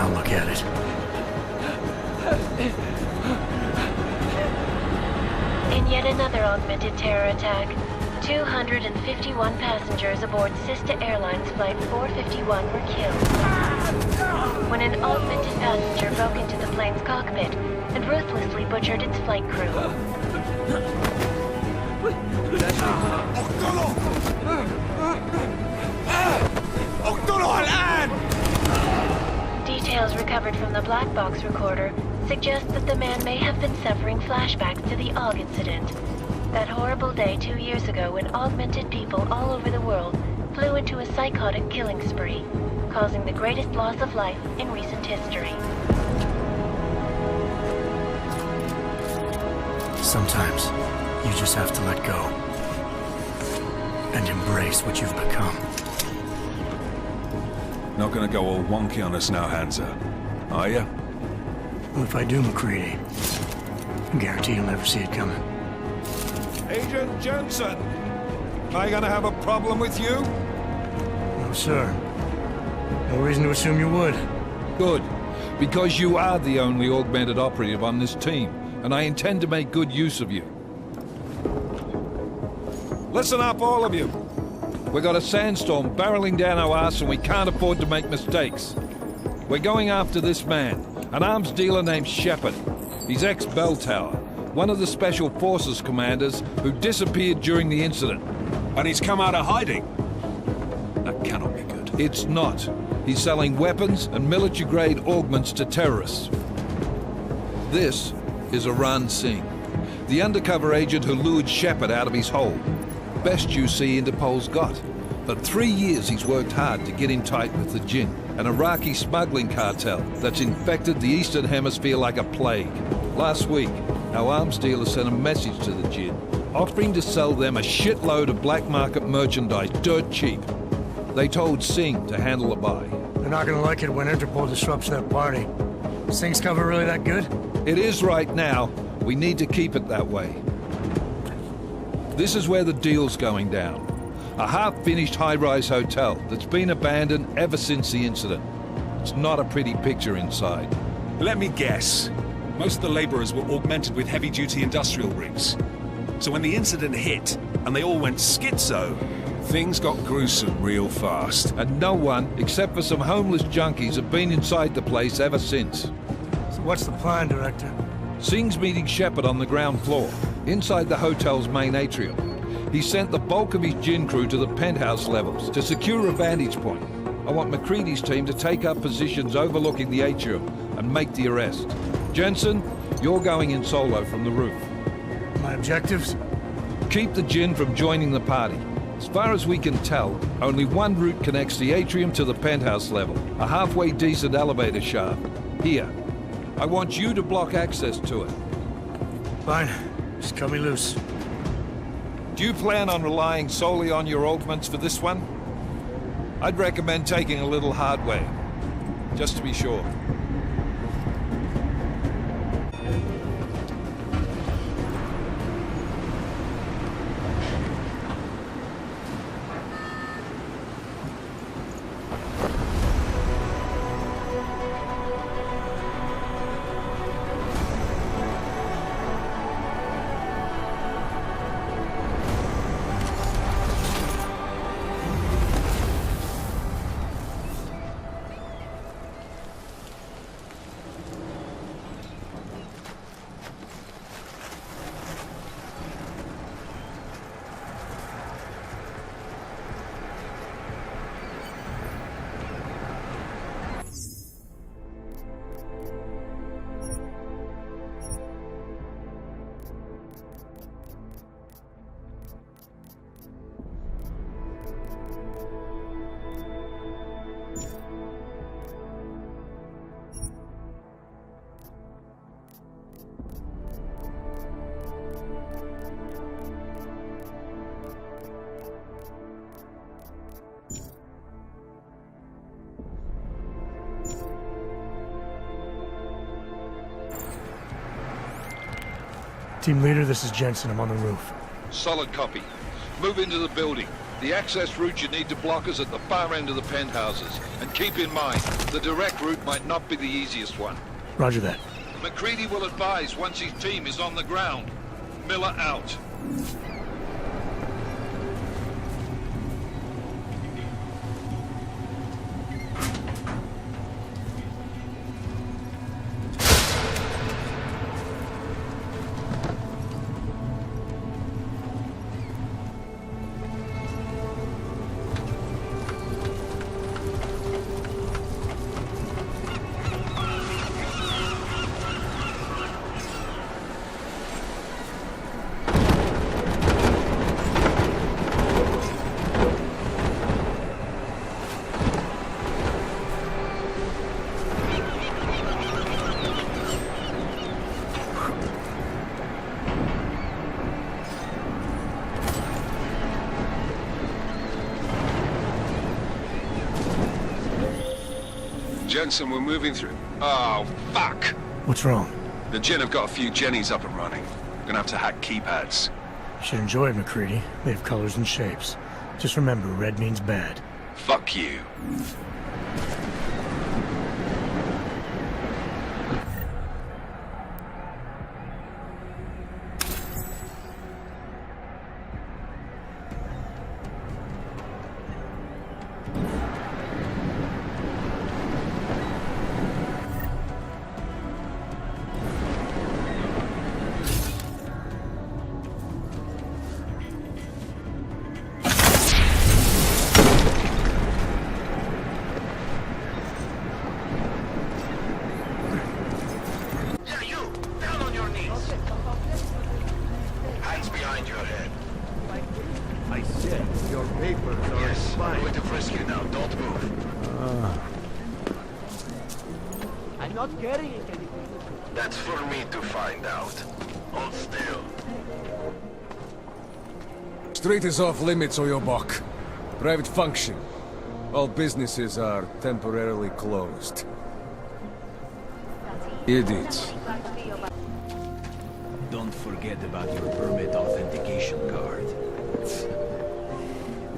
Now look at it. In yet another augmented terror attack, 251 passengers aboard Sister Airlines Flight 451 were killed when an augmented passenger broke into the plane's cockpit and ruthlessly butchered its flight crew. Details recovered from the black box recorder suggest that the man may have been suffering flashbacks to the AUG incident. That horrible day 2 years ago when augmented people all over the world flew into a psychotic killing spree, causing the greatest loss of life in recent history. Sometimes, you just have to let go. And embrace what you've become. Not gonna go all wonky on us now, Hansa, are ya? Well, if I do, McCready, I guarantee you'll never see it coming. Agent Jensen! Am I gonna have a problem with you? No, sir. No reason to assume you would. Good. Because you are the only augmented operative on this team, and I intend to make good use of you. Listen up, all of you. We got a sandstorm barreling down our arse and we can't afford to make mistakes. We're going after this man, an arms dealer named Shepard. He's ex-Bell Tower, one of the Special Forces commanders who disappeared during the incident. And he's come out of hiding. That cannot be good. It's not. He's selling weapons and military-grade augments to terrorists. This is Aran Singh, the undercover agent who lured Shepard out of his hole. Best you see Interpol's got. For 3 years he's worked hard to get in tight with the Jinn, an Iraqi smuggling cartel that's infected the Eastern Hemisphere like a plague. Last week, our arms dealer sent a message to the Jinn, offering to sell them a shitload of black market merchandise dirt cheap. They told Singh to handle the buy. They're not gonna like it when Interpol disrupts their party. Singh's cover really that good? It is right now. We need to keep it that way. This is where the deal's going down. A half-finished high-rise hotel that's been abandoned ever since the incident. It's not a pretty picture inside. Let me guess. Most of the laborers were augmented with heavy-duty industrial rigs. So when the incident hit, and they all went schizo, things got gruesome real fast. And no one, except for some homeless junkies, have been inside the place ever since. So what's the plan, Director? Singh's meeting Shepard on the ground floor, inside the hotel's main atrium. He sent the bulk of his Jinn crew to the penthouse levels to secure a vantage point. I want McCready's team to take up positions overlooking the atrium and make the arrest. Jensen, you're going in solo from the roof. My objectives? Keep the Jinn from joining the party. As far as we can tell, only one route connects the atrium to the penthouse level, a halfway decent elevator shaft. Here. I want you to block access to it. Fine. Just cut me loose. Do you plan on relying solely on your augments for this one? I'd recommend taking a little hardware, just to be sure. Team leader, this is Jensen. I'm on the roof. Solid copy. Move into the building. The access route you need to block is at the far end of the penthouses. And keep in mind, the direct route might not be the easiest one. Roger that. McCready will advise once his team is on the ground. Miller out. Jensen, we're moving through... Oh, fuck! What's wrong? The Jinn have got a few Jennies up and running. Gonna have to hack keypads. You should enjoy it, McCready. They have colors and shapes. Just remember, red means bad. Fuck you. That's for me to find out. Hold still. Street is off limits, Oyobok. Private function. All businesses are temporarily closed. Idiots. Don't forget about your permit authentication card.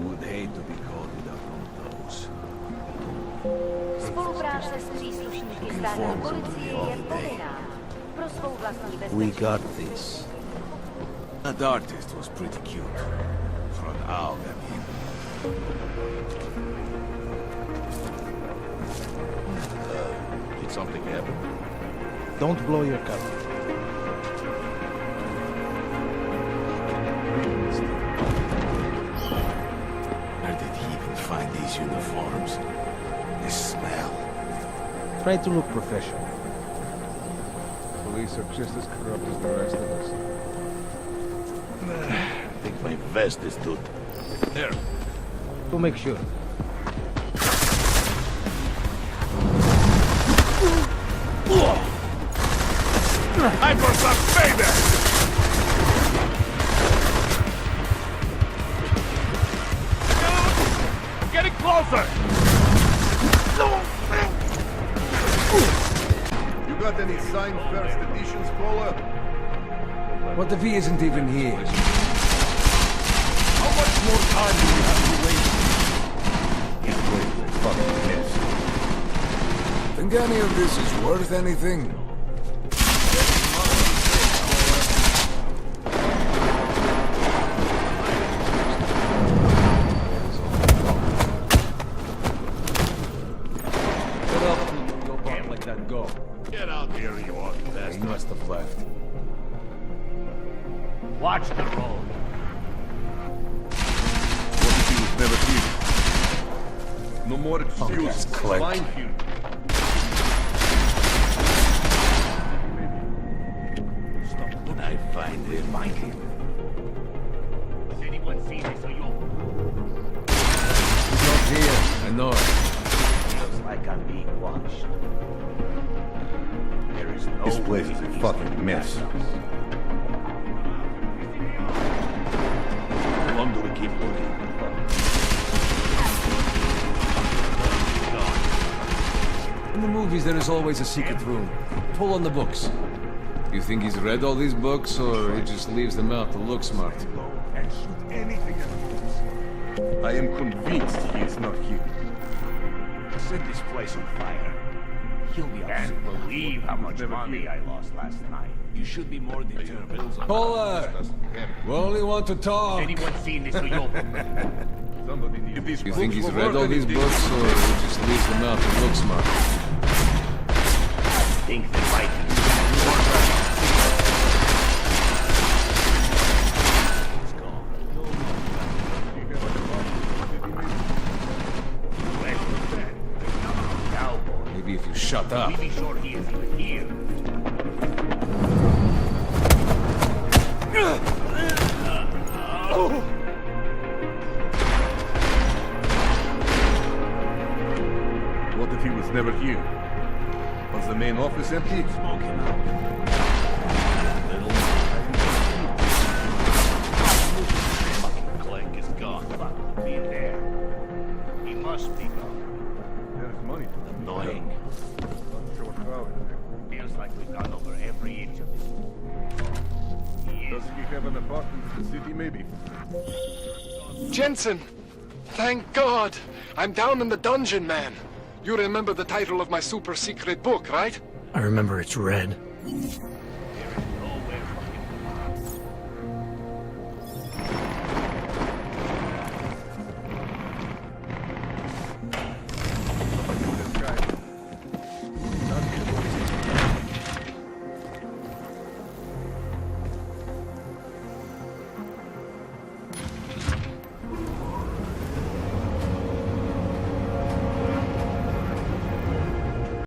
Would hate to be caught without one of those. Spolupráce s příslušníky státní policie je povinná. Pro svou vlastní bezpečnost. We got this. That artist was pretty cute. For an owl, I mean. Did something happen? Don't blow your cover. Where did he even find these uniforms? This smell. Try to look professional. Police are just as corrupt as the rest of us. I think my vest is good. There. To make sure. HyperX, baby! Getting closer! You got any signed first editions, Paula? What if he isn't even here? How much more time do we have to wait? Can't wait for fucking this. Think any of this is worth anything? Get out here, you old He bastard. must have left. Watch the road. What we do is never here. No more excuses. Clint. you. When I find him. Has anyone seen this or you? He's not here. I know it. Feels like I'm being watched. There is no This place is a fucking mess. How long do we keep looking? In the movies, there is always a secret room. Pull on the books. You think he's read all these books, or he just leaves them out to look smart? And shoot anything at us. I am convinced he is not here. Set this place on fire. He'll be upset. Can't believe how much money I lost last night. You should be more determined. Polar! We only want to talk. Anyone seen this Rio? Somebody needs these. You think he's read all these books, or he just leaves them out to look smart? Think they might be. Maybe if you shut up. Be sure he is even here. What if he was never here? Was the main office empty? Smoke him out. Little fucking Clegg is gone. Fuck, be there. He must be gone. There's money. Annoying. Feels like we've gone over every inch of this. Does he have an apartment in the city, maybe? Jensen! Thank God! I'm down in the dungeon, man. You remember the title of my super secret book, right? I remember it's red.